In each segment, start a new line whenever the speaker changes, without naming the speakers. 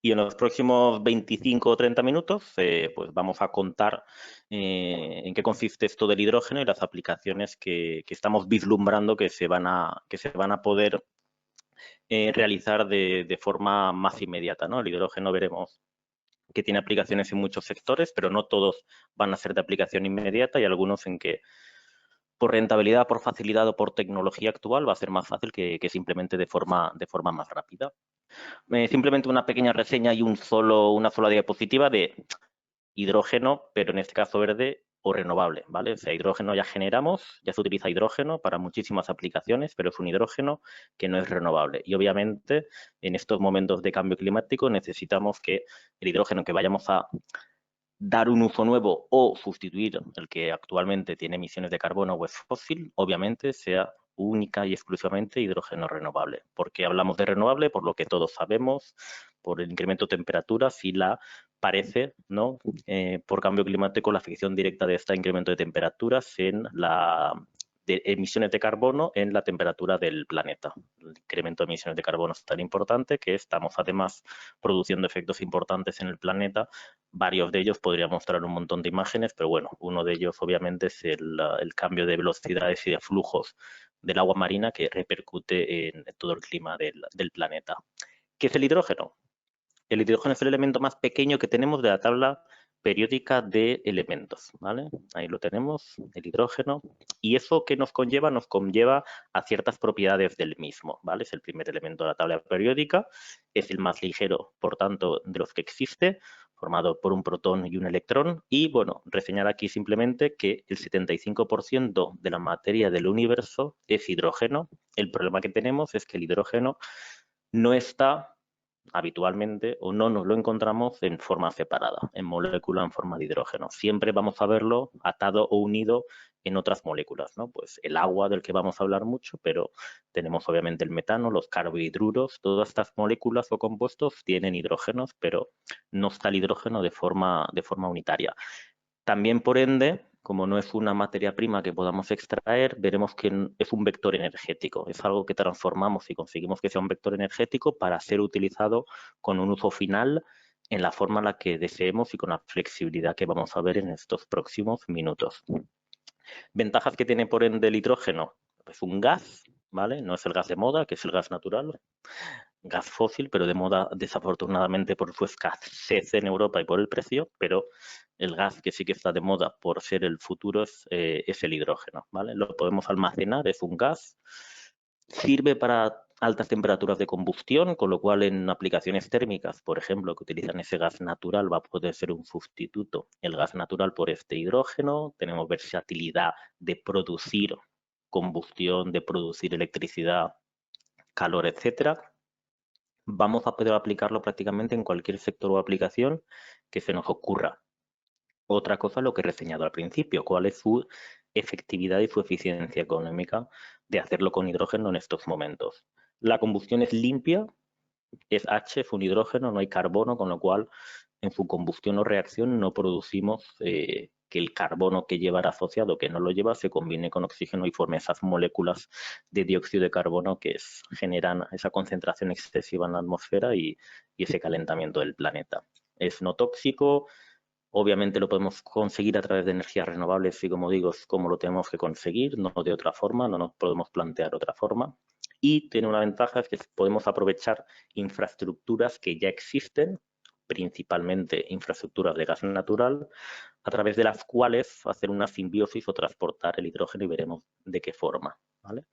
Y en los próximos 25 o 30 minutos pues vamos a contar en qué consiste esto del hidrógeno y las aplicaciones que estamos vislumbrando que se van a poder realizar de forma más inmediata, ¿no? El hidrógeno veremos que tiene aplicaciones en muchos sectores, pero no todos van a ser de aplicación inmediata y algunos en que por rentabilidad, por facilidad o por tecnología actual va a ser más fácil que simplemente de forma más rápida. Simplemente una pequeña reseña y una sola diapositiva de hidrógeno, pero en este caso verde o renovable, ¿vale? O sea, hidrógeno ya generamos, ya se utiliza hidrógeno para muchísimas aplicaciones, pero es un hidrógeno que no es renovable. Y obviamente, en estos momentos de cambio climático necesitamos que el hidrógeno que vayamos a dar un uso nuevo o sustituir el que actualmente tiene emisiones de carbono o es fósil, obviamente sea única y exclusivamente hidrógeno renovable. ¿Por qué hablamos de renovable? Por lo que todos sabemos, por el incremento de temperaturas y parece, ¿no? Por cambio climático, la afección directa de este incremento de temperaturas en de emisiones de carbono en la temperatura del planeta. El incremento de emisiones de carbono es tan importante que estamos además produciendo efectos importantes en el planeta. Varios de ellos podría mostrar un montón de imágenes, pero bueno, uno de ellos obviamente es el cambio de velocidades y de flujos del agua marina que repercute en todo el clima del planeta. ¿Qué es el hidrógeno? El hidrógeno es el elemento más pequeño que tenemos de la tabla periódica de elementos, ¿vale? Ahí lo tenemos, el hidrógeno. ¿Y eso qué nos conlleva? Nos conlleva a ciertas propiedades del mismo, ¿vale? Es el primer elemento de la tabla periódica, es el más ligero, por tanto, de los que existe, formado por un protón y un electrón. Y, bueno, reseñar aquí simplemente que el 75% de la materia del universo es hidrógeno. El problema que tenemos es que el hidrógeno no está habitualmente o no nos lo encontramos en forma separada, en molécula en forma de hidrógeno. Siempre vamos a verlo atado o unido en otras moléculas, ¿no? Pues el agua del que vamos a hablar mucho, pero tenemos obviamente el metano, los carbohidruros, todas estas moléculas o compuestos tienen hidrógenos, pero no está el hidrógeno de forma unitaria. También, por ende, como no es una materia prima que podamos extraer, veremos que es un vector energético. Es algo que transformamos y conseguimos que sea un vector energético para ser utilizado con un uso final en la forma en la que deseemos y con la flexibilidad que vamos a ver en estos próximos minutos. Ventajas que tiene, por ende, el hidrógeno. Es un gas, ¿vale? No es el gas de moda, que es el gas natural, gas fósil, pero de moda desafortunadamente por su escasez en Europa y por el precio, pero el gas que sí que está de moda por ser el futuro es el hidrógeno, ¿vale? Lo podemos almacenar, es un gas, sirve para altas temperaturas de combustión, con lo cual en aplicaciones térmicas, por ejemplo, que utilizan ese gas natural, va a poder ser un sustituto el gas natural por este hidrógeno. Tenemos versatilidad de producir combustión, de producir electricidad, calor, etcétera. Vamos a poder aplicarlo prácticamente en cualquier sector o aplicación que se nos ocurra. Otra cosa, lo que he reseñado al principio, cuál es su efectividad y su eficiencia económica de hacerlo con hidrógeno en estos momentos. La combustión es limpia, es H, es un hidrógeno, no hay carbono, con lo cual en su combustión o reacción no producimos que el carbono que llevará asociado, que no lo lleva, se combine con oxígeno y forme esas moléculas de dióxido de carbono que generan esa concentración excesiva en la atmósfera y ese calentamiento del planeta. Es no tóxico, obviamente lo podemos conseguir a través de energías renovables y, como digo, es como lo tenemos que conseguir, no de otra forma, no nos podemos plantear otra forma. Y tiene una ventaja, es que podemos aprovechar infraestructuras que ya existen, principalmente infraestructuras de gas natural, a través de las cuales hacer una simbiosis o transportar el hidrógeno y veremos de qué forma, ¿vale?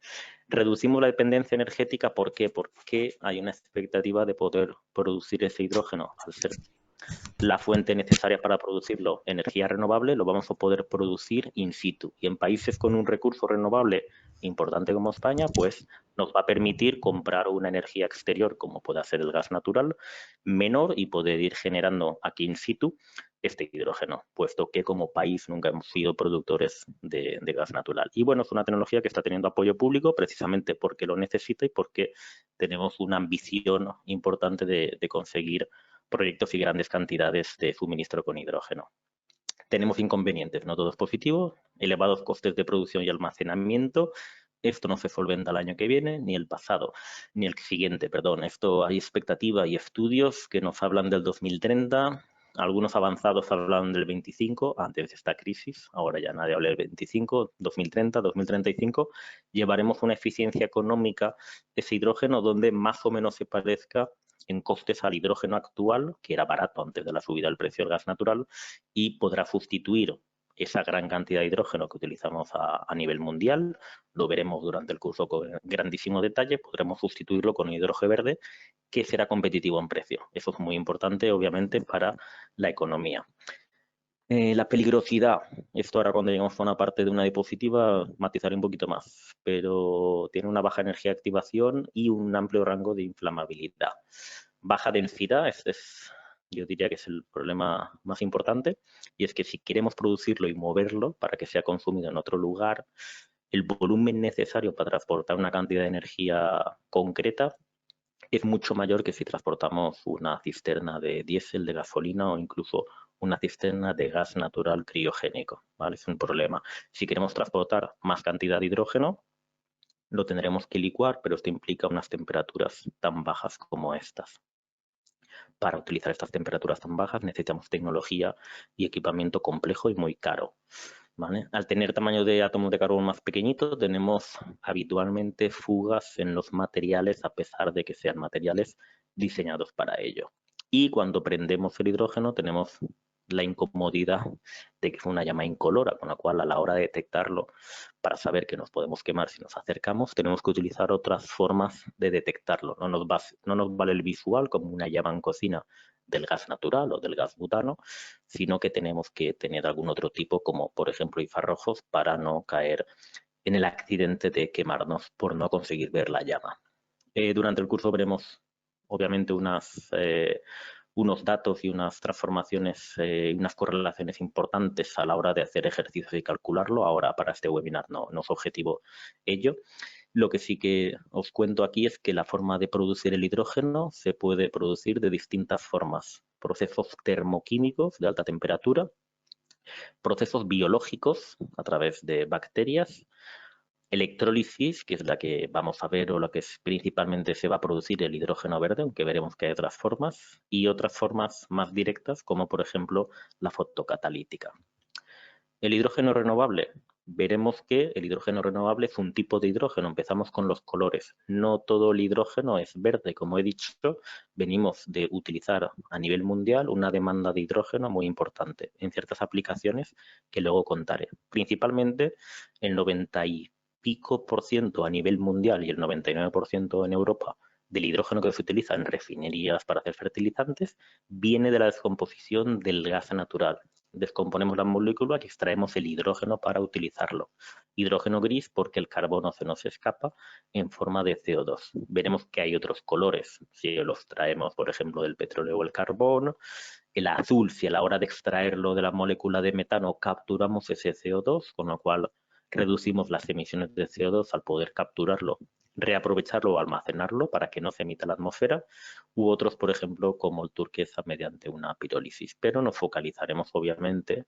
Reducimos la dependencia energética, ¿por qué? Porque hay una expectativa de poder producir ese hidrógeno al ser la fuente necesaria para producirlo, energía renovable, lo vamos a poder producir in situ. Y en países con un recurso renovable importante como España, pues nos va a permitir comprar una energía exterior, como puede ser el gas natural, menor y poder ir generando aquí in situ este hidrógeno, puesto que como país nunca hemos sido productores de gas natural. Y bueno, es una tecnología que está teniendo apoyo público precisamente porque lo necesita y porque tenemos una ambición importante de conseguir proyectos y grandes cantidades de suministro con hidrógeno. Tenemos inconvenientes, no todo es positivo, elevados costes de producción y almacenamiento, Esto no se solventa el año que viene, ni el pasado, ni el siguiente, perdón. Esto hay expectativa y estudios que nos hablan del 2030. Algunos avanzados hablan del 25, antes de esta crisis, ahora ya nadie habla del 25, 2030, 2035, llevaremos una eficiencia económica de ese hidrógeno donde más o menos se parezca en costes al hidrógeno actual, que era barato antes de la subida del precio del gas natural, y podrá sustituir esa gran cantidad de hidrógeno que utilizamos a nivel mundial. Lo veremos durante el curso con grandísimo detalle. Podremos sustituirlo con hidrógeno verde, que será competitivo en precio. Eso es muy importante, obviamente, para la economía. La peligrosidad, esto ahora cuando lleguemos a una parte de una diapositiva matizaré un poquito más, pero tiene una baja energía de activación y un amplio rango de inflamabilidad. Baja densidad, este es, yo diría que es el problema más importante, y es que si queremos producirlo y moverlo para que sea consumido en otro lugar, el volumen necesario para transportar una cantidad de energía concreta es mucho mayor que si transportamos una cisterna de diésel, de gasolina o incluso una cisterna de gas natural criogénico, ¿vale? Es un problema. Si queremos transportar más cantidad de hidrógeno, lo tendremos que licuar, pero esto implica unas temperaturas tan bajas como estas. Para utilizar estas temperaturas tan bajas necesitamos tecnología y equipamiento complejo y muy caro. ¿Vale? Al tener tamaño de átomos de carbono más pequeñitos, tenemos habitualmente fugas en los materiales, a pesar de que sean materiales diseñados para ello. Y cuando prendemos el hidrógeno, tenemos la incomodidad de que es una llama incolora, con la cual a la hora de detectarlo, para saber que nos podemos quemar si nos acercamos, tenemos que utilizar otras formas de detectarlo. No nos vale el visual como una llama en cocina del gas natural o del gas butano, sino que tenemos que tener algún otro tipo, como por ejemplo infrarrojos, para no caer en el accidente de quemarnos por no conseguir ver la llama. Durante el curso veremos, obviamente, unos datos y unas transformaciones, unas correlaciones importantes a la hora de hacer ejercicios y calcularlo. Ahora, para este webinar, no es objetivo ello. Lo que sí que os cuento aquí es que la forma de producir el hidrógeno se puede producir de distintas formas. Procesos termoquímicos de alta temperatura, procesos biológicos a través de bacterias, electrólisis, que es la que vamos a ver o la que es, principalmente se va a producir el hidrógeno verde, aunque veremos que hay otras formas, y otras formas más directas, como por ejemplo la fotocatalítica. El hidrógeno renovable. Veremos que el hidrógeno renovable es un tipo de hidrógeno. Empezamos con los colores. No todo el hidrógeno es verde. Como he dicho, venimos de utilizar a nivel mundial una demanda de hidrógeno muy importante en ciertas aplicaciones que luego contaré. Principalmente el 90 y pico por ciento a nivel mundial y el 99% en Europa del hidrógeno que se utiliza en refinerías para hacer fertilizantes viene de la descomposición del gas natural. Descomponemos la molécula y extraemos el hidrógeno para utilizarlo. Hidrógeno gris porque el carbono se nos escapa en forma de CO2. Veremos que hay otros colores si los traemos, por ejemplo, del petróleo o el carbón. El azul, si a la hora de extraerlo de la molécula de metano capturamos ese CO2, con lo cual reducimos las emisiones de CO2 al poder capturarlo, reaprovecharlo o almacenarlo para que no se emita a la atmósfera, u otros, por ejemplo, como el turquesa mediante una pirólisis. Pero nos focalizaremos, obviamente,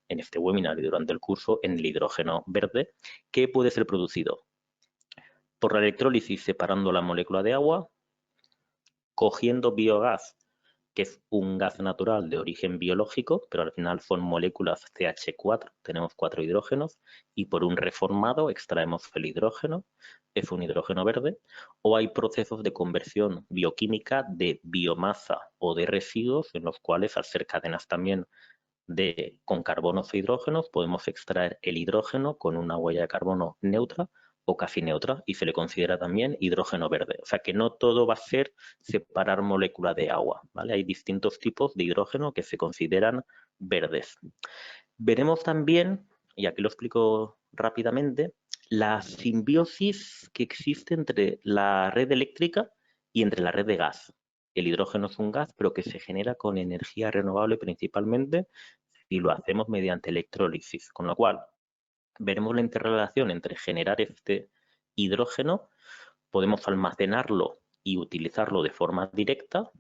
en este webinar y durante el curso en el hidrógeno verde, que puede ser producido por la electrólisis separando la molécula de agua, cogiendo biogás, que es un gas natural de origen biológico, pero al final son moléculas CH4, tenemos 4 hidrógenos, y por un reformado extraemos el hidrógeno, es un hidrógeno verde, o hay procesos de conversión bioquímica de biomasa o de residuos en los cuales, al ser cadenas también con carbonos e hidrógenos, podemos extraer el hidrógeno con una huella de carbono neutra o casi neutra y se le considera también hidrógeno verde. O sea que no todo va a ser separar molécula de agua, ¿vale? Hay distintos tipos de hidrógeno que se consideran verdes. Veremos también, y aquí lo explico rápidamente, la simbiosis que existe entre la red eléctrica y entre la red de gas. El hidrógeno es un gas, pero que se genera con energía renovable principalmente si lo hacemos mediante electrólisis, con lo cual veremos la interrelación entre generar este hidrógeno, podemos almacenarlo y utilizarlo de forma directa,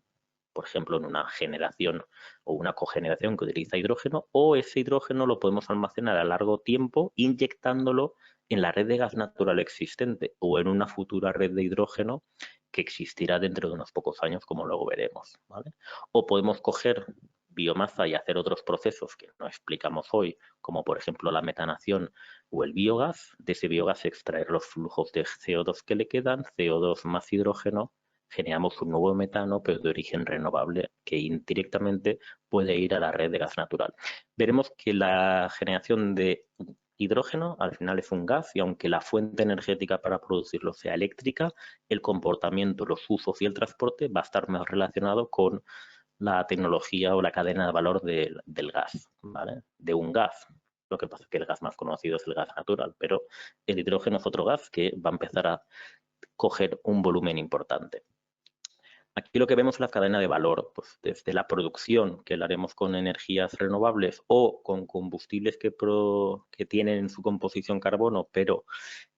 por ejemplo, en una generación o una cogeneración que utiliza hidrógeno, o ese hidrógeno lo podemos almacenar a largo tiempo inyectándolo en la red de gas natural existente o en una futura red de hidrógeno que existirá dentro de unos pocos años, como luego veremos, ¿vale? O podemos coger biomasa y hacer otros procesos que no explicamos hoy, como por ejemplo la metanación o el biogás. De ese biogás extraer los flujos de CO2 que le quedan, CO2 más hidrógeno, generamos un nuevo metano, pero de origen renovable, que indirectamente puede ir a la red de gas natural. Veremos que la generación de hidrógeno al final es un gas y aunque la fuente energética para producirlo sea eléctrica, el comportamiento, los usos y el transporte va a estar más relacionado con la tecnología o la cadena de valor del gas, ¿vale? De un gas. Lo que pasa es que el gas más conocido es el gas natural, pero el hidrógeno es otro gas que va a empezar a coger un volumen importante. Aquí lo que vemos es la cadena de valor, pues desde la producción, que la haremos con energías renovables o con combustibles que tienen en su composición carbono, pero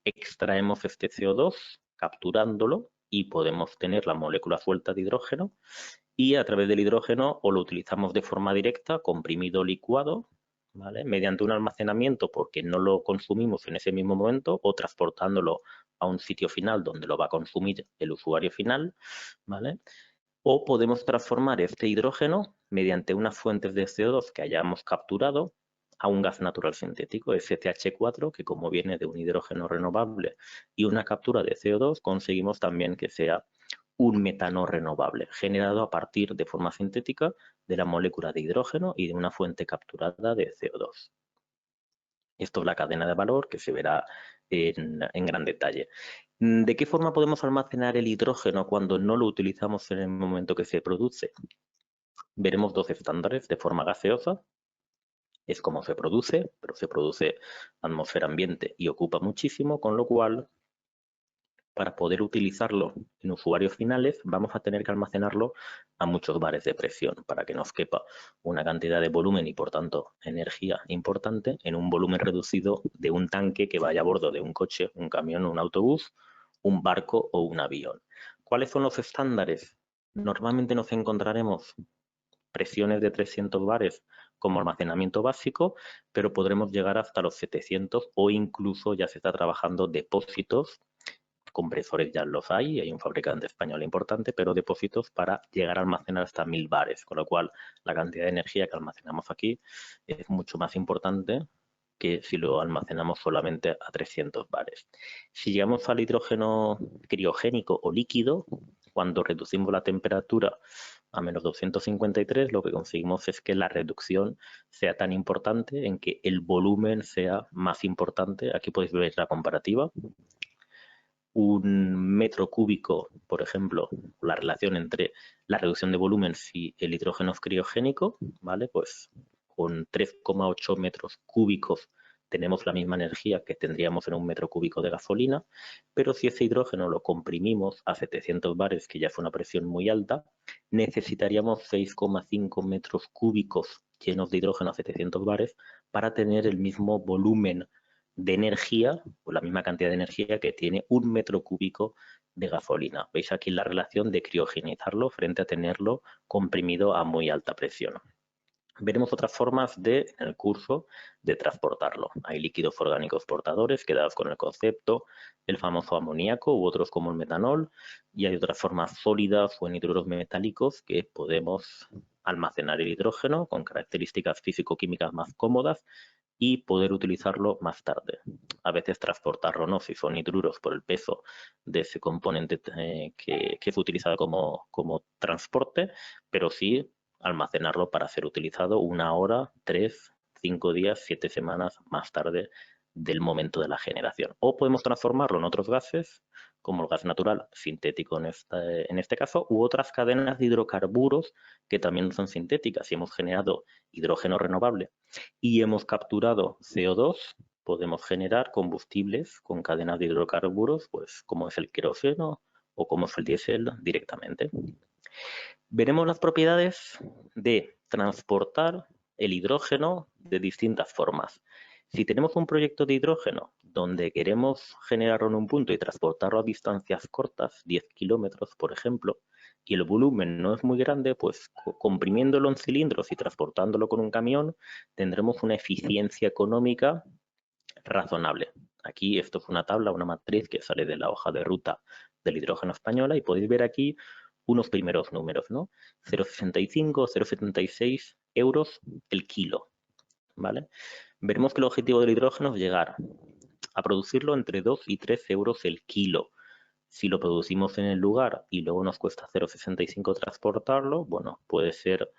extraemos este CO2 capturándolo y podemos tener la molécula suelta de hidrógeno y a través del hidrógeno o lo utilizamos de forma directa, comprimido o licuado, ¿vale? Mediante un almacenamiento porque no lo consumimos en ese mismo momento o transportándolo a un sitio final donde lo va a consumir el usuario final, ¿vale? O podemos transformar este hidrógeno mediante unas fuentes de CO2 que hayamos capturado a un gas natural sintético, STH4, que como viene de un hidrógeno renovable y una captura de CO2, conseguimos también que sea un metano renovable, generado a partir de forma sintética de la molécula de hidrógeno y de una fuente capturada de CO2. Esto es la cadena de valor que se verá en gran detalle. ¿De qué forma podemos almacenar el hidrógeno cuando no lo utilizamos en el momento que se produce? Veremos dos estándares de forma gaseosa. Es como se produce, pero se produce atmósfera ambiente y ocupa muchísimo, con lo cual para poder utilizarlo en usuarios finales vamos a tener que almacenarlo a muchos bares de presión para que nos quepa una cantidad de volumen y por tanto energía importante en un volumen reducido de un tanque que vaya a bordo de un coche, un camión, un autobús, un barco o un avión. ¿Cuáles son los estándares? Normalmente nos encontraremos presiones de 300 bares como almacenamiento básico, pero podremos llegar hasta los 700 o incluso ya se está trabajando depósitos. Compresores ya los hay un fabricante español importante, pero depósitos para llegar a almacenar hasta 1000 bares, con lo cual la cantidad de energía que almacenamos aquí es mucho más importante que si lo almacenamos solamente a 300 bares. Si llegamos al hidrógeno criogénico o líquido, cuando reducimos la temperatura a menos 253, lo que conseguimos es que la reducción sea tan importante en que el volumen sea más importante. Aquí podéis ver la comparativa. Un metro cúbico, por ejemplo, la relación entre la reducción de volumen si el hidrógeno es criogénico, ¿vale? Pues con 3,8 metros cúbicos tenemos la misma energía que tendríamos en un metro cúbico de gasolina, pero si ese hidrógeno lo comprimimos a 700 bares, que ya es una presión muy alta, necesitaríamos 6,5 metros cúbicos llenos de hidrógeno a 700 bares para tener el mismo volumen de energía, o la misma cantidad de energía que tiene un metro cúbico de gasolina. Veis aquí la relación de criogenizarlo frente a tenerlo comprimido a muy alta presión. Veremos otras formas en el curso de transportarlo. Hay líquidos orgánicos portadores, quedados con el concepto, el famoso amoníaco u otros como el metanol, y hay otras formas sólidas o en hidruros metálicos que podemos almacenar el hidrógeno con características físico-químicas más cómodas y poder utilizarlo más tarde. A veces transportarlo no, si son hidruros por el peso de ese componente que es utilizado como transporte, pero sí almacenarlo para ser utilizado 1 hora, 3, 5 días, 7 semanas más tarde del momento de la generación. O podemos transformarlo en otros gases, como el gas natural sintético en este caso, u otras cadenas de hidrocarburos que también son sintéticas. Si hemos generado hidrógeno renovable y hemos capturado CO2, podemos generar combustibles con cadenas de hidrocarburos, pues como es el queroseno o como es el diésel directamente. Veremos las propiedades de transportar el hidrógeno de distintas formas. Si tenemos un proyecto de hidrógeno donde queremos generarlo en un punto y transportarlo a distancias cortas, 10 kilómetros, por ejemplo, y el volumen no es muy grande, pues comprimiéndolo en cilindros y transportándolo con un camión, tendremos una eficiencia económica razonable. Aquí esto es una tabla, una matriz que sale de la hoja de ruta del hidrógeno española y podéis ver aquí unos primeros números, ¿no? 0,65, 0,76 euros el kilo, ¿vale? Veremos que el objetivo del hidrógeno es llegar a producirlo entre 2 y 3 euros el kilo. Si lo producimos en el lugar y luego nos cuesta 0,65 transportarlo, bueno, puede ser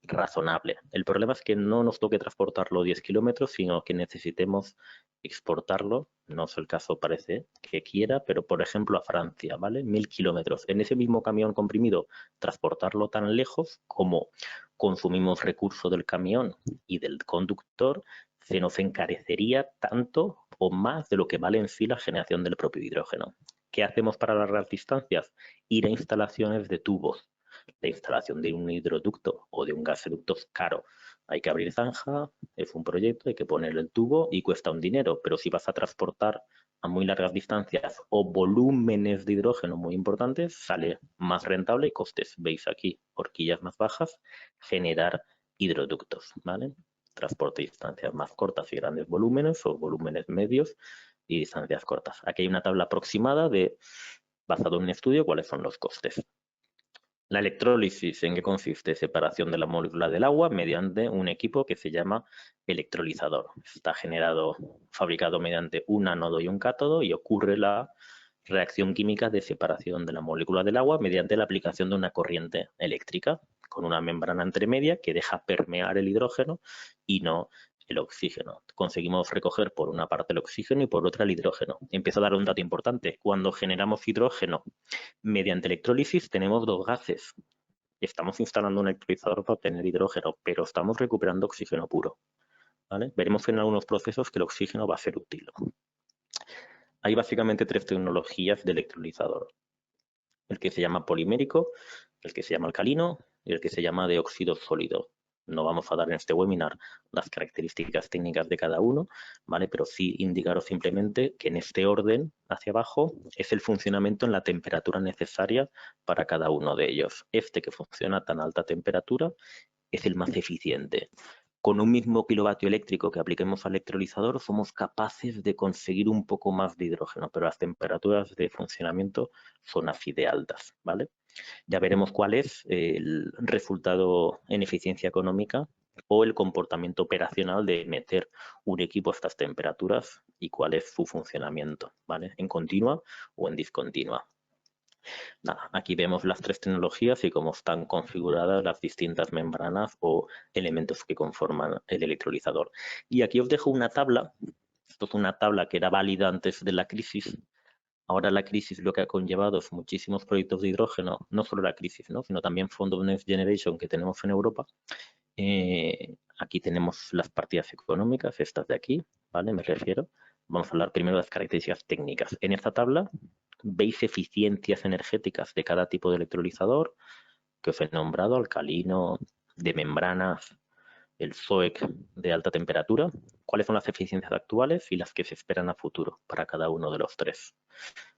razonable. El problema es que no nos toque transportarlo 10 kilómetros, sino que necesitemos exportarlo, no es el caso parece que quiera, pero por ejemplo a Francia, ¿vale? 1000 kilómetros. En ese mismo camión comprimido, transportarlo tan lejos como consumimos recursos del camión y del conductor, se nos encarecería tanto o más de lo que vale en sí la generación del propio hidrógeno. ¿Qué hacemos para largas distancias? Ir a instalaciones de tubos. La instalación de un hidroducto o de un gasoducto es caro. Hay que abrir zanja, es un proyecto, hay que poner el tubo y cuesta un dinero. Pero si vas a transportar a muy largas distancias o volúmenes de hidrógeno muy importantes, sale más rentable y costes. Veis aquí, horquillas más bajas, generar hidroductos, ¿vale? Transporte de distancias más cortas y grandes volúmenes o volúmenes medios y distancias cortas. Aquí hay una tabla aproximada basado en un estudio, cuáles son los costes. La electrólisis, ¿en qué consiste? Separación de la molécula del agua mediante un equipo que se llama electrolizador. Está fabricado mediante un ánodo y un cátodo y ocurre la reacción química de separación de la molécula del agua mediante la aplicación de una corriente eléctrica con una membrana entremedia que deja permear el hidrógeno y no el oxígeno. Conseguimos recoger por una parte el oxígeno y por otra el hidrógeno. Empiezo a dar un dato importante. Cuando generamos hidrógeno mediante electrólisis tenemos dos gases. Estamos instalando un electrolizador para obtener hidrógeno, pero estamos recuperando oxígeno puro, ¿vale? Veremos en algunos procesos que el oxígeno va a ser útil. Hay básicamente tres tecnologías de electrolizador. El que se llama polimérico, el que se llama alcalino y el que se llama de óxido sólido. No vamos a dar en este webinar las características técnicas de cada uno, ¿vale? Pero sí indicaros simplemente que en este orden hacia abajo es el funcionamiento en la temperatura necesaria para cada uno de ellos. Este que funciona a tan alta temperatura es el más eficiente. Con un mismo kilovatio eléctrico que apliquemos al electrolizador somos capaces de conseguir un poco más de hidrógeno, pero las temperaturas de funcionamiento son así de altas, ¿vale? Ya veremos cuál es el resultado en eficiencia económica o el comportamiento operacional de meter un equipo a estas temperaturas y cuál es su funcionamiento, ¿vale? En continua o en discontinua. Nada, aquí vemos las tres tecnologías y cómo están configuradas las distintas membranas o elementos que conforman el electrolizador. Y aquí os dejo una tabla. Esto es una tabla que era válida antes de la crisis. Ahora la crisis lo que ha conllevado es muchísimos proyectos de hidrógeno, no solo la crisis, ¿no? Sino también fondos Next Generation que tenemos en Europa. Aquí tenemos las partidas económicas, estas de aquí, ¿vale? Me refiero. Vamos a hablar primero de las características técnicas. En esta tabla veis eficiencias energéticas de cada tipo de electrolizador que os he nombrado, alcalino, de membranas, el SOEC de alta temperatura, cuáles son las eficiencias actuales y las que se esperan a futuro para cada uno de los tres,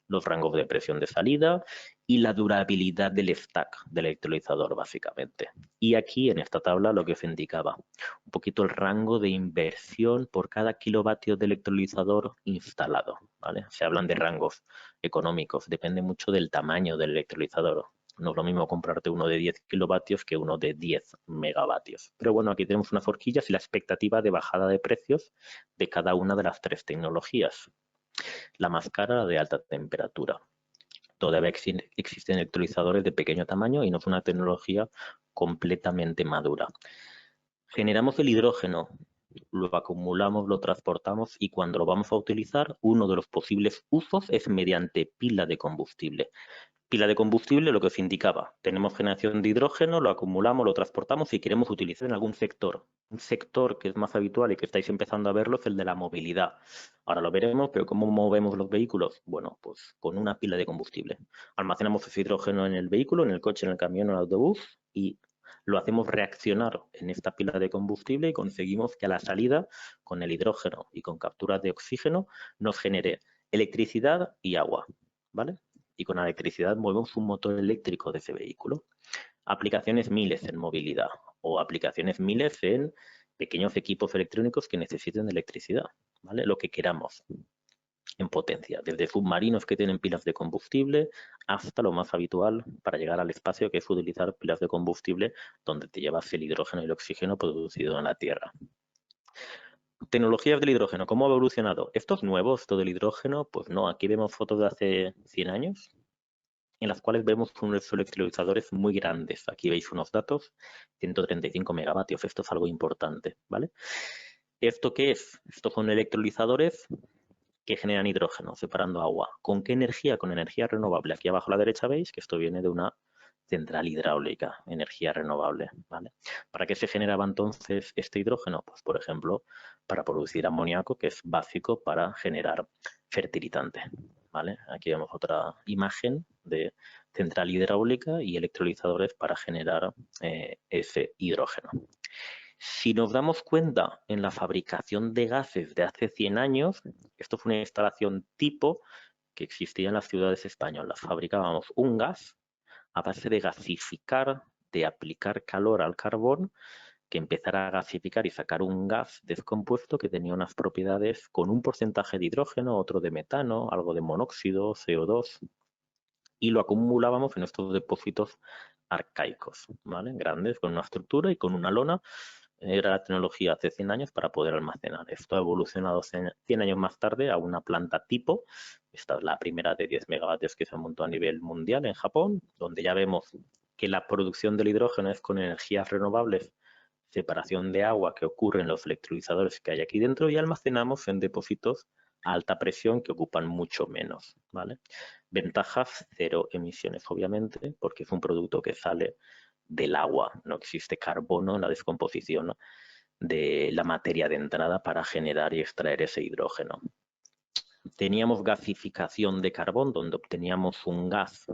los rangos de presión de salida y la durabilidad del stack del electrolizador, básicamente. Y aquí en esta tabla lo que os indicaba, un poquito el rango de inversión por cada kilovatio de electrolizador instalado, ¿vale? Se hablan de rangos económicos, depende mucho del tamaño del electrolizador. No es lo mismo comprarte uno de 10 kilovatios que uno de 10 megavatios. Pero bueno, aquí tenemos unas horquillas y la expectativa de bajada de precios de cada una de las tres tecnologías. La más cara, de alta temperatura. Todavía existen electrolizadores de pequeño tamaño y no es una tecnología completamente madura. Generamos el hidrógeno, lo acumulamos, lo transportamos y cuando lo vamos a utilizar, uno de los posibles usos es mediante pila de combustible. Pila de combustible, lo que os indicaba, tenemos generación de hidrógeno, lo acumulamos, lo transportamos y queremos utilizar en algún sector. Un sector que es más habitual y que estáis empezando a verlo es el de la movilidad. Ahora lo veremos, pero ¿cómo movemos los vehículos? Bueno, pues con una pila de combustible. Almacenamos ese hidrógeno en el vehículo, en el coche, en el camión, en el autobús y lo hacemos reaccionar en esta pila de combustible y conseguimos que a la salida, con el hidrógeno y con captura de oxígeno, nos genere electricidad y agua, ¿vale? Y con la electricidad movemos un motor eléctrico de ese vehículo. Aplicaciones miles en movilidad o aplicaciones miles en pequeños equipos electrónicos que necesiten de electricidad, ¿vale? Lo que queramos. en potencia, desde submarinos que tienen pilas de combustible hasta lo más habitual para llegar al espacio, que es utilizar pilas de combustible donde te llevas el hidrógeno y el oxígeno producido en la Tierra. Tecnologías del hidrógeno, ¿cómo ha evolucionado? ¿Esto es nuevo, esto del hidrógeno? Pues no, aquí vemos fotos de hace 100 años, en las cuales vemos unos electrolizadores muy grandes. Aquí veis unos datos, 135 megavatios, esto es algo importante, ¿vale? ¿Esto qué es? Estos son electrolizadores que generan hidrógeno, separando agua. ¿Con qué energía? Con energía renovable. Aquí abajo a la derecha veis que esto viene de una central hidráulica, energía renovable, ¿vale? ¿Para qué se generaba entonces este hidrógeno? Pues, por ejemplo, para producir amoníaco, que es básico para generar fertilizante, ¿vale? Aquí vemos otra imagen de central hidráulica y electrolizadores para generar ese hidrógeno. Si nos damos cuenta en la fabricación de gases de hace 100 años, esto fue una instalación tipo que existía en las ciudades españolas. Fabricábamos un gas a base de gasificar, de aplicar calor al carbón, que empezara a gasificar y sacar un gas descompuesto que tenía unas propiedades con un porcentaje de hidrógeno, otro de metano, algo de monóxido, CO2, y lo acumulábamos en estos depósitos arcaicos, ¿vale? Grandes, con una estructura y con una lona. Era la tecnología hace 100 años para poder almacenar. Esto ha evolucionado 100 años más tarde a una planta tipo. Esta es la primera de 10 megavatios que se montó a nivel mundial en Japón, donde ya vemos que la producción del hidrógeno es con energías renovables, separación de agua que ocurre en los electrolizadores que hay aquí dentro y almacenamos en depósitos a alta presión que ocupan mucho menos, ¿vale? Ventajas, cero emisiones, obviamente, porque es un producto que sale del agua, no existe carbono en la descomposición de la materia de entrada para generar y extraer ese hidrógeno. Teníamos gasificación de carbón, donde obteníamos un gas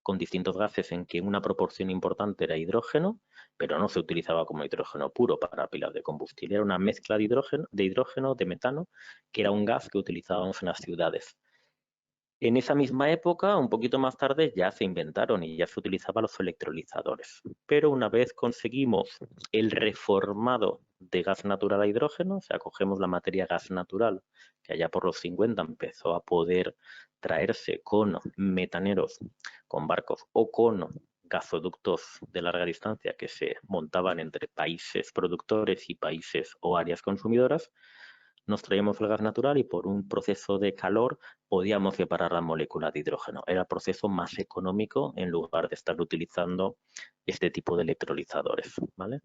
con distintos gases en que una proporción importante era hidrógeno, pero no se utilizaba como hidrógeno puro para pilas de combustible, era una mezcla de hidrógeno, de metano, que era un gas que utilizábamos en las ciudades. En esa misma época, un poquito más tarde, ya se inventaron y ya se utilizaban los electrolizadores. Pero una vez conseguimos el reformado de gas natural a hidrógeno, o sea, cogemos la materia gas natural, que allá por los 50 empezó a poder traerse con metaneros, con barcos o con gasoductos de larga distancia que se montaban entre países productores y países o áreas consumidoras, nos traíamos el gas natural y por un proceso de calor podíamos separar la molécula de hidrógeno. Era el proceso más económico en lugar de estar utilizando este tipo de electrolizadores, ¿vale?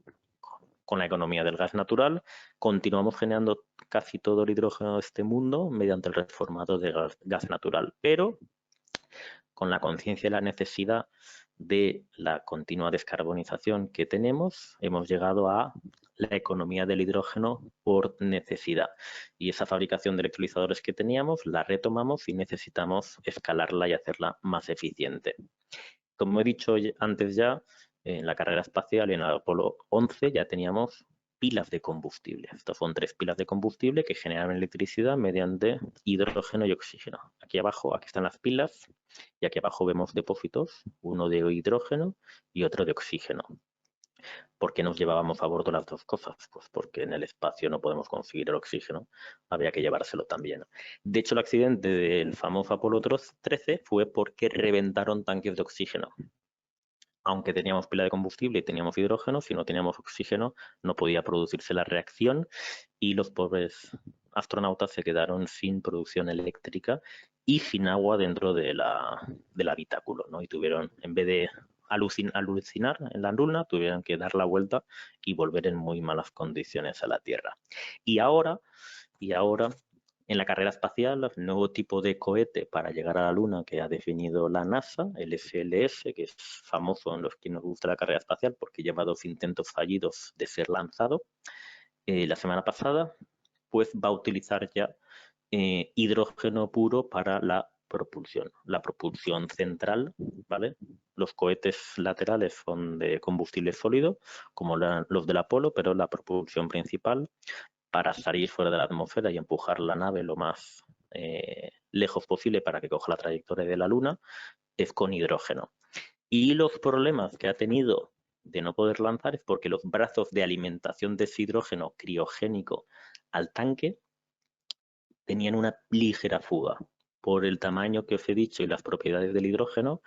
Con la economía del gas natural continuamos generando casi todo el hidrógeno de este mundo mediante el reformado de gas natural, pero con la conciencia y la necesidad de la continua descarbonización que tenemos, hemos llegado a la economía del hidrógeno por necesidad. Y esa fabricación de electrolizadores que teníamos la retomamos y necesitamos escalarla y hacerla más eficiente. Como he dicho antes ya, en la carrera espacial, en el Apolo 11, ya teníamos pilas de combustible. Estas son 3 pilas de combustible que generan electricidad mediante hidrógeno y oxígeno. Aquí abajo, aquí están las pilas, y aquí abajo vemos depósitos, uno de hidrógeno y otro de oxígeno. ¿Por qué nos llevábamos a bordo las dos cosas? Pues porque en el espacio no podemos conseguir el oxígeno, había que llevárselo también. De hecho, el accidente del famoso Apolo 13 fue porque reventaron tanques de oxígeno. Aunque teníamos pila de combustible y teníamos hidrógeno, si no teníamos oxígeno no podía producirse la reacción y los pobres astronautas se quedaron sin producción eléctrica y sin agua dentro del habitáculo, ¿no? Y tuvieron, en vez de alucinar en la luna, tuvieron que dar la vuelta y volver en muy malas condiciones a la Tierra. Y ahora en la carrera espacial, el nuevo tipo de cohete para llegar a la Luna que ha definido la NASA, el SLS, que es famoso en los que nos gusta la carrera espacial porque lleva 2 intentos fallidos de ser lanzado la semana pasada, pues va a utilizar ya hidrógeno puro para la propulsión central, ¿vale? Los cohetes laterales son de combustible sólido, como los del Apolo, pero la propulsión principal para salir fuera de la atmósfera y empujar la nave lo más lejos posible para que coja la trayectoria de la Luna, es con hidrógeno. Y los problemas que ha tenido de no poder lanzar es porque los brazos de alimentación de ese hidrógeno criogénico al tanque tenían una ligera fuga. Por el tamaño que os he dicho y las propiedades del hidrógeno,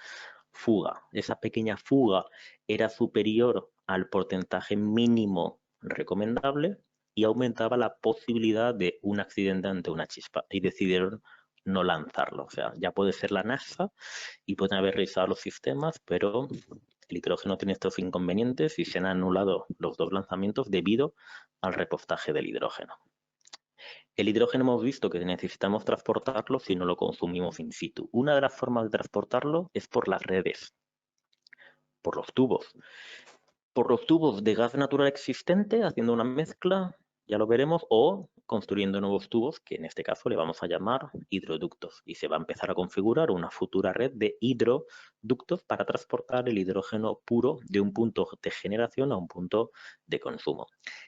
fuga. Esa pequeña fuga era superior al porcentaje mínimo recomendable y aumentaba la posibilidad de un accidente ante una chispa. Y decidieron no lanzarlo. O sea, ya puede ser la NASA y pueden haber revisado los sistemas, pero el hidrógeno tiene estos inconvenientes y se han anulado los dos lanzamientos debido al repostaje del hidrógeno. El hidrógeno hemos visto que necesitamos transportarlo si no lo consumimos in situ. Una de las formas de transportarlo es por las redes, por los tubos. Por los tubos de gas natural existente, haciendo una mezcla, ya lo veremos, o construyendo nuevos tubos, que en este caso le vamos a llamar hidroductos, y se va a empezar a configurar una futura red de hidroductos para transportar el hidrógeno puro de un punto de generación a un punto de consumo.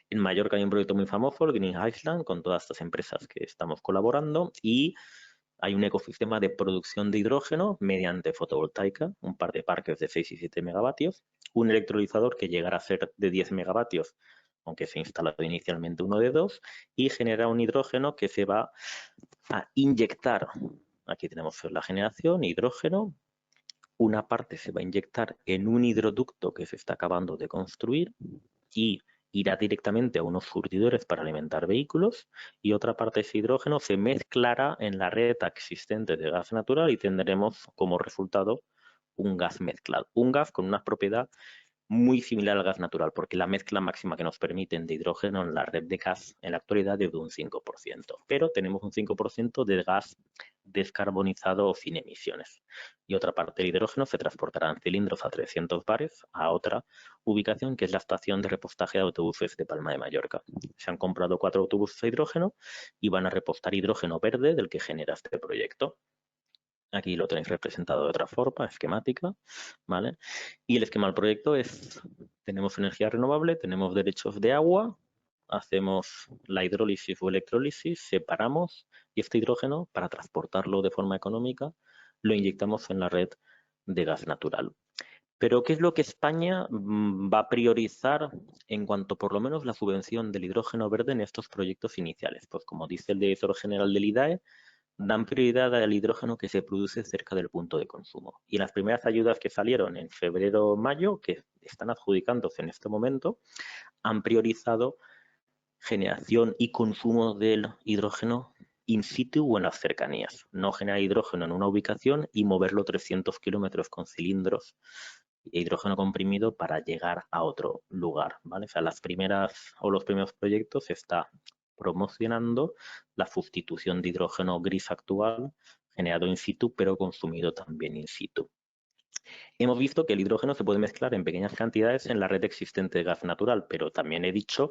En Mallorca hay un proyecto muy famoso, el Green Island, con todas estas empresas que estamos colaborando, y hay un ecosistema de producción de hidrógeno mediante fotovoltaica, un par de parques de 6 y 7 megavatios, un electrolizador que llegará a ser de 10 megavatios, aunque se ha instalado inicialmente uno de 2, y genera un hidrógeno que se va a inyectar. Aquí tenemos la generación, hidrógeno. Una parte se va a inyectar en un hidroducto que se está acabando de construir y irá directamente a unos surtidores para alimentar vehículos y otra parte de ese hidrógeno se mezclará en la red existente de gas natural y tendremos como resultado un gas mezclado. Un gas con una propiedad muy similar al gas natural, porque la mezcla máxima que nos permiten de hidrógeno en la red de gas en la actualidad es de un 5%, pero tenemos un 5% de gas descarbonizado o sin emisiones. Y otra parte del hidrógeno se transportará en cilindros a 300 bares a otra ubicación que es la estación de repostaje de autobuses de Palma de Mallorca. Se han comprado 4 autobuses de hidrógeno y van a repostar hidrógeno verde del que genera este proyecto. Aquí lo tenéis representado de otra forma, esquemática, ¿vale? Y el esquema del proyecto es, tenemos energía renovable, tenemos derechos de agua, hacemos la hidrólisis o electrólisis, separamos y este hidrógeno, para transportarlo de forma económica, lo inyectamos en la red de gas natural. Pero, ¿qué es lo que España va a priorizar en cuanto, por lo menos, la subvención del hidrógeno verde en estos proyectos iniciales? Pues, como dice el director general del IDAE, dan prioridad al hidrógeno que se produce cerca del punto de consumo. Y las primeras ayudas que salieron en febrero o mayo, que están adjudicándose en este momento, han priorizado generación y consumo del hidrógeno in situ o en las cercanías. No generar hidrógeno en una ubicación y moverlo 300 kilómetros con cilindros de hidrógeno comprimido para llegar a otro lugar, ¿vale? O sea, las primeras o los primeros proyectos está promocionando la sustitución de hidrógeno gris actual generado in situ, pero consumido también in situ. Hemos visto que el hidrógeno se puede mezclar en pequeñas cantidades en la red existente de gas natural, pero también he dicho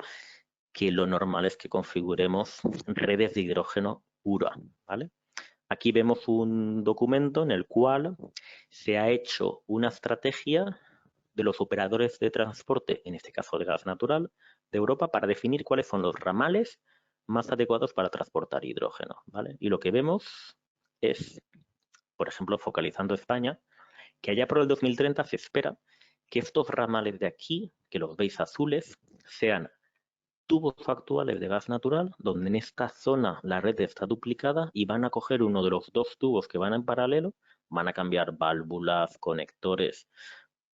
que lo normal es que configuremos redes de hidrógeno pura, ¿vale? Aquí vemos un documento en el cual se ha hecho una estrategia de los operadores de transporte, en este caso de gas natural, de Europa, para definir cuáles son los ramales más adecuados para transportar hidrógeno, ¿vale? Y lo que vemos es, por ejemplo, focalizando España, que allá por el 2030 se espera que estos ramales de aquí, que los veis azules, sean tubos actuales de gas natural, donde en esta zona la red está duplicada y van a coger uno de los dos tubos que van en paralelo, van a cambiar válvulas, conectores,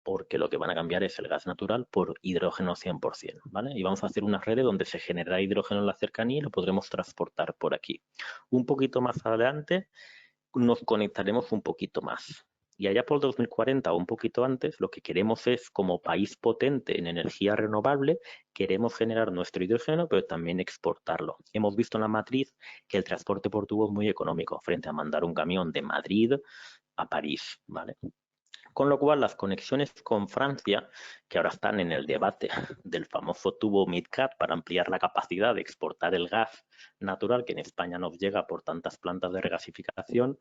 porque lo que van a cambiar es el gas natural por hidrógeno 100%, ¿vale? Y vamos a hacer unas redes donde se generará hidrógeno en la cercanía y lo podremos transportar por aquí. Un poquito más adelante nos conectaremos un poquito más. Y allá por 2040 o un poquito antes, lo que queremos es, como país potente en energía renovable, queremos generar nuestro hidrógeno, pero también exportarlo. Hemos visto en la matriz que el transporte por tubo es muy económico frente a mandar un camión de Madrid a París, ¿vale? Con lo cual, las conexiones con Francia, que ahora están en el debate del famoso tubo MidCat para ampliar la capacidad de exportar el gas natural que en España nos llega por tantas plantas de regasificación,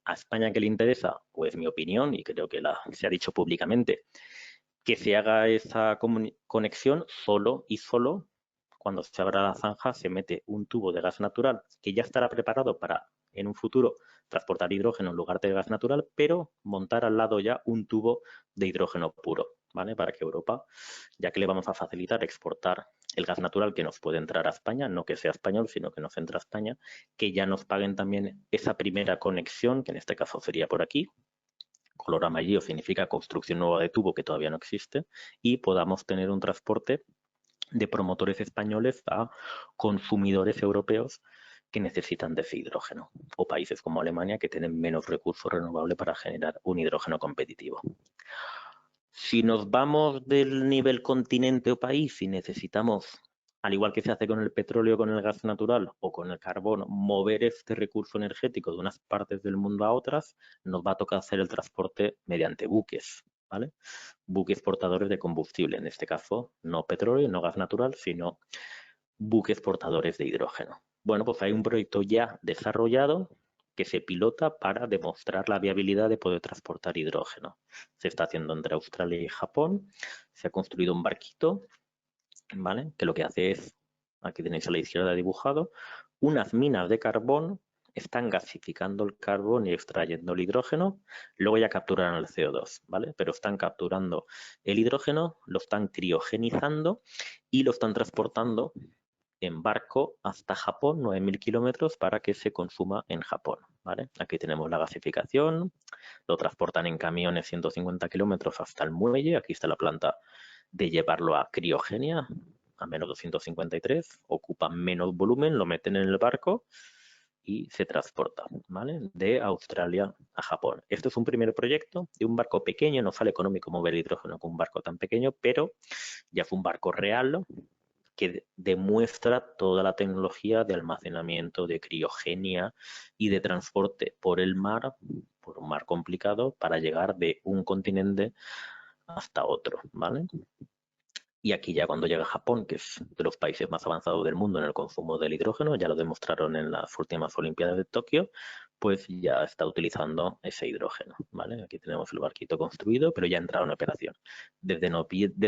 a España que le interesa, pues mi opinión, y creo que se ha dicho públicamente, que se haga esa conexión solo y solo cuando se abra la zanja se mete un tubo de gas natural que ya estará preparado para en un futuro transportar hidrógeno en lugar de gas natural, pero montar al lado ya un tubo de hidrógeno puro, ¿vale? Para que Europa, ya que le vamos a facilitar exportar el gas natural que nos puede entrar a España, no que sea español, sino que nos entra a España, que ya nos paguen también esa primera conexión, que en este caso sería por aquí. Color amarillo significa construcción nueva de tubo que todavía no existe, y podamos tener un transporte de promotores españoles a consumidores europeos que necesitan de ese hidrógeno, o países como Alemania que tienen menos recursos renovables para generar un hidrógeno competitivo. Si nos vamos del nivel continente o país y necesitamos, al igual que se hace con el petróleo, con el gas natural o con el carbón, mover este recurso energético de unas partes del mundo a otras, nos va a tocar hacer el transporte mediante buques, ¿vale? Buques portadores de combustible, en este caso no petróleo, no gas natural, sino buques portadores de hidrógeno. Bueno, pues hay un proyecto ya desarrollado que se pilota para demostrar la viabilidad de poder transportar hidrógeno. Se está haciendo entre Australia y Japón. Se ha construido un barquito, ¿vale? Que lo que hace es, aquí tenéis a la izquierda dibujado, unas minas de carbón, están gasificando el carbón y extrayendo el hidrógeno, luego ya capturan el CO2, ¿vale? Pero están capturando el hidrógeno, lo están criogenizando y lo están transportando en barco hasta Japón, 9.000 kilómetros, para que se consuma en Japón, ¿vale? Aquí tenemos la gasificación, lo transportan en camiones 150 kilómetros hasta el muelle, aquí está la planta de llevarlo a criogenia, a menos 253, ocupa menos volumen, lo meten en el barco y se transporta, ¿vale? De Australia a Japón. Esto es un primer proyecto de un barco pequeño, no sale económico mover hidrógeno con un barco tan pequeño, pero ya fue un barco real que demuestra toda la tecnología de almacenamiento, de criogenia y de transporte por el mar, por un mar complicado, para llegar de un continente hasta otro, ¿vale? Y aquí ya cuando llega Japón, que es de los países más avanzados del mundo en el consumo del hidrógeno, ya lo demostraron en las últimas Olimpiadas de Tokio, pues ya está utilizando ese hidrógeno, ¿vale? Aquí tenemos el barquito construido, pero ya ha entrado en operación. Desde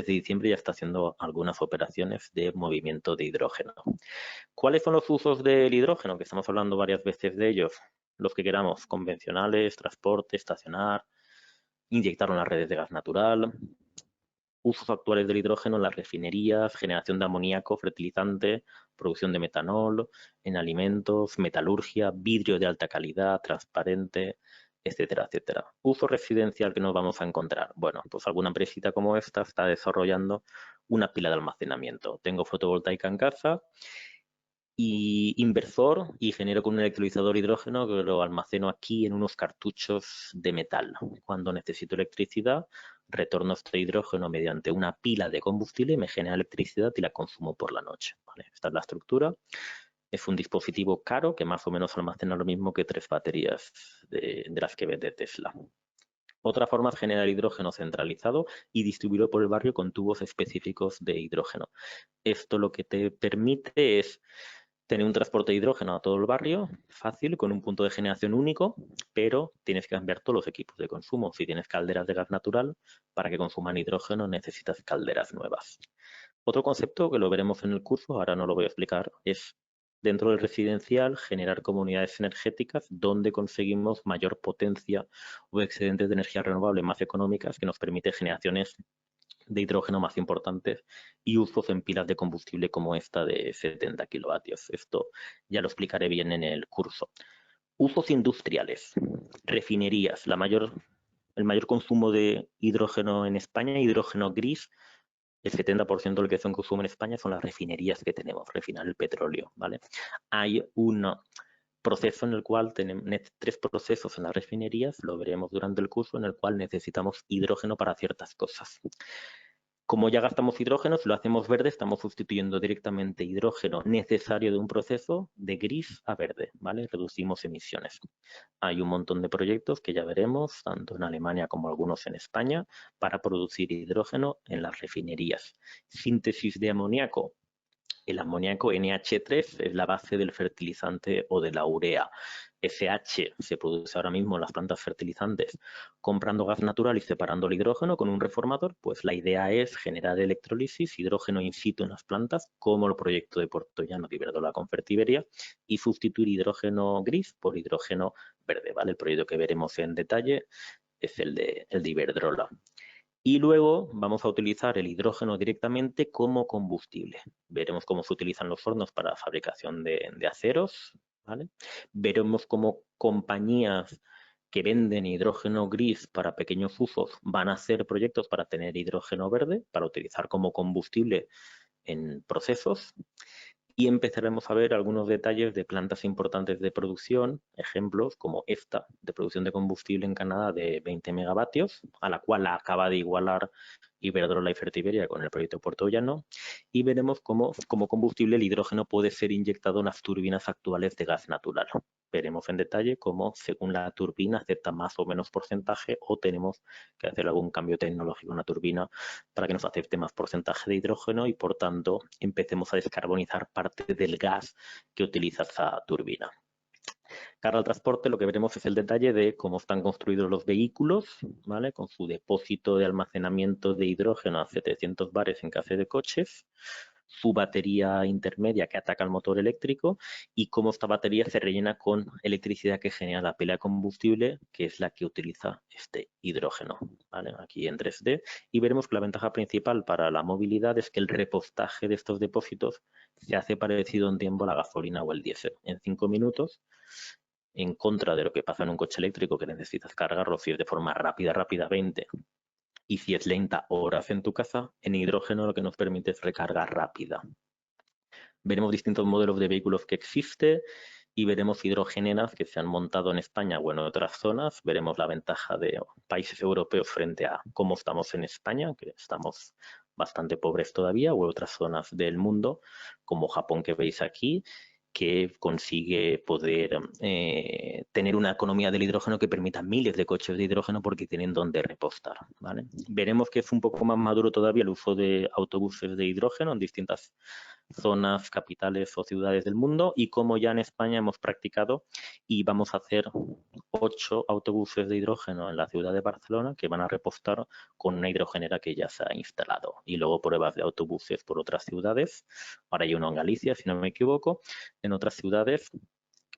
diciembre ya está haciendo algunas operaciones de movimiento de hidrógeno. ¿Cuáles son los usos del hidrógeno? Que estamos hablando varias veces de ellos. Los que queramos, convencionales, transporte, estacionar, inyectarlo en las redes de gas natural, usos actuales del hidrógeno en las refinerías, generación de amoníaco, fertilizante, producción de metanol, en alimentos, metalurgia, vidrio de alta calidad, transparente, etcétera, etcétera. Uso residencial que nos vamos a encontrar. Bueno, pues alguna empresita como esta está desarrollando una pila de almacenamiento. Tengo fotovoltaica en casa y inversor y genero con un electrolizador hidrógeno que lo almaceno aquí en unos cartuchos de metal. Cuando necesito electricidad, retorno este hidrógeno mediante una pila de combustible y me genera electricidad y la consumo por la noche. ¿Vale? Esta es la estructura. Es un dispositivo caro que más o menos almacena lo mismo que 3 baterías de las que vende Tesla. Otra forma es generar hidrógeno centralizado y distribuirlo por el barrio con tubos específicos de hidrógeno. Esto lo que te permite es tener un transporte de hidrógeno a todo el barrio, fácil, con un punto de generación único, pero tienes que cambiar todos los equipos de consumo. Si tienes calderas de gas natural, para que consuman hidrógeno necesitas calderas nuevas. Otro concepto que lo veremos en el curso, ahora no lo voy a explicar, es dentro del residencial generar comunidades energéticas donde conseguimos mayor potencia o excedentes de energía renovable más económicas que nos permite generaciones de hidrógeno más importantes y usos en pilas de combustible como esta de 70 kilovatios. Esto ya lo explicaré bien en el curso. Usos industriales, refinerías, el mayor consumo de hidrógeno en España, hidrógeno gris, el 70% del que se consume en España son las refinerías que tenemos, refinar el petróleo, ¿vale? Hay un proceso en el cual tenemos 3 procesos en las refinerías, lo veremos durante el curso, en el cual necesitamos hidrógeno para ciertas cosas. Como ya gastamos hidrógeno, si lo hacemos verde, estamos sustituyendo directamente hidrógeno necesario de un proceso de gris a verde, ¿vale? Reducimos emisiones. Hay un montón de proyectos que ya veremos, tanto en Alemania como algunos en España, para producir hidrógeno en las refinerías. Síntesis de amoníaco. El amoníaco NH3 es la base del fertilizante o de la urea. SH se produce ahora mismo en las plantas fertilizantes comprando gas natural y separando el hidrógeno con un reformador. Pues la idea es generar electrólisis, hidrógeno in situ en las plantas, como el proyecto de Puertollano de Iberdrola con Fertiberia, y sustituir hidrógeno gris por hidrógeno verde. ¿Vale? El proyecto que veremos en detalle es el de Iberdrola. Y luego vamos a utilizar el hidrógeno directamente como combustible. Veremos cómo se utilizan los hornos para la fabricación de aceros, ¿vale? Veremos cómo compañías que venden hidrógeno gris para pequeños usos van a hacer proyectos para tener hidrógeno verde, para utilizar como combustible en procesos. Y empezaremos a ver algunos detalles de plantas importantes de producción, ejemplos como esta de producción de combustible en Canadá de 20 megavatios, a la cual la acaba de igualar Iberdrola y Fertiberia con el proyecto Puerto Llano, y veremos cómo como combustible el hidrógeno puede ser inyectado en las turbinas actuales de gas natural. Veremos en detalle cómo según la turbina acepta más o menos porcentaje o tenemos que hacer algún cambio tecnológico en la turbina para que nos acepte más porcentaje de hidrógeno y por tanto empecemos a descarbonizar parte del gas que utiliza esa turbina. Cara al transporte, lo que veremos es el detalle de cómo están construidos los vehículos, ¿vale? Con su depósito de almacenamiento de hidrógeno a 700 bares en caso de coches, su batería intermedia que ataca al motor eléctrico y cómo esta batería se rellena con electricidad que genera la pila de combustible, que es la que utiliza este hidrógeno, ¿vale? Aquí en 3D. Y veremos que la ventaja principal para la movilidad es que el repostaje de estos depósitos se hace parecido en tiempo a la gasolina o el diésel. En 5 minutos, en contra de lo que pasa en un coche eléctrico que necesitas cargarlo si es de forma rápidamente, y si es lenta, horas en tu casa, en hidrógeno lo que nos permite es recarga rápida. Veremos distintos modelos de vehículos que existen y veremos hidrogeneras que se han montado en España o en otras zonas. Veremos la ventaja de países europeos frente a cómo estamos en España, que estamos bastante pobres todavía, o otras zonas del mundo, como Japón que veis aquí, que consigue poder tener una economía del hidrógeno que permita miles de coches de hidrógeno porque tienen donde repostar, ¿vale? Veremos que es un poco más maduro todavía el uso de autobuses de hidrógeno en distintas zonas, capitales o ciudades del mundo y como ya en España hemos practicado y vamos a hacer 8 autobuses de hidrógeno en la ciudad de Barcelona que van a repostar con una hidrogenera que ya se ha instalado y luego pruebas de autobuses por otras ciudades. Ahora hay uno en Galicia, si no me equivoco, en otras ciudades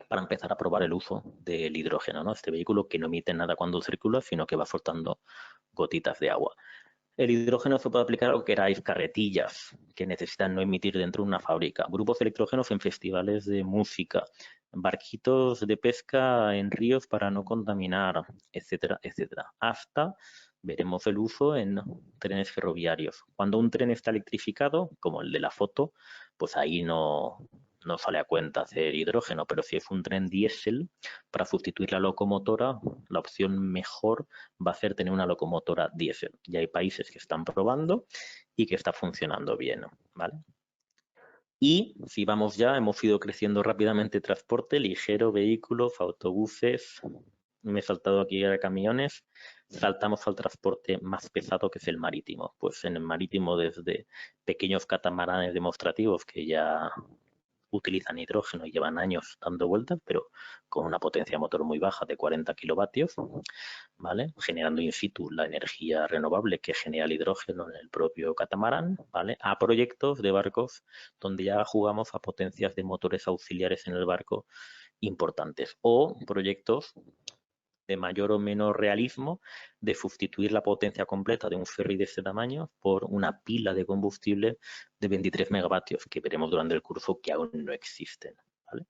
para empezar a probar el uso del hidrógeno, ¿no? Este vehículo que no emite nada cuando circula, sino que va soltando gotitas de agua. El hidrógeno se puede aplicar a lo que queráis, carretillas que necesitan no emitir dentro de una fábrica, grupos electrógenos en festivales de música, barquitos de pesca en ríos para no contaminar, etcétera, etcétera. Hasta veremos el uso en trenes ferroviarios. Cuando un tren está electrificado, como el de la foto, pues ahí no sale a cuenta hacer hidrógeno, pero si es un tren diésel, para sustituir la locomotora, la opción mejor va a ser tener una locomotora diésel. Ya hay países que están probando y que está funcionando bien, ¿vale? Y si vamos ya, hemos ido creciendo rápidamente transporte, ligero, vehículos, autobuses, me he saltado aquí a camiones, saltamos al transporte más pesado que es el marítimo. Pues en el marítimo desde pequeños catamaranes demostrativos que ya utilizan hidrógeno y llevan años dando vueltas, pero con una potencia motor muy baja de 40 kilovatios, ¿vale? Generando in situ la energía renovable que genera el hidrógeno en el propio catamarán, ¿vale? A proyectos de barcos donde ya jugamos a potencias de motores auxiliares en el barco importantes o proyectos de mayor o menor realismo de sustituir la potencia completa de un ferry de este tamaño por una pila de combustible de 23 megavatios que veremos durante el curso que aún no existen, ¿vale?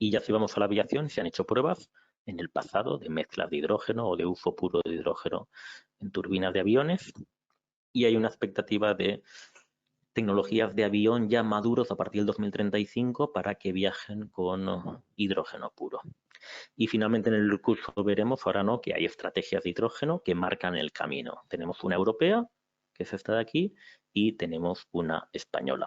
Y ya si vamos a la aviación, se han hecho pruebas en el pasado de mezclas de hidrógeno o de uso puro de hidrógeno en turbinas de aviones y hay una expectativa de tecnologías de avión ya maduros a partir del 2035 para que viajen con hidrógeno puro. Y finalmente en el curso veremos, ahora no, que hay estrategias de hidrógeno que marcan el camino. Tenemos una europea, que es esta de aquí, y tenemos una española.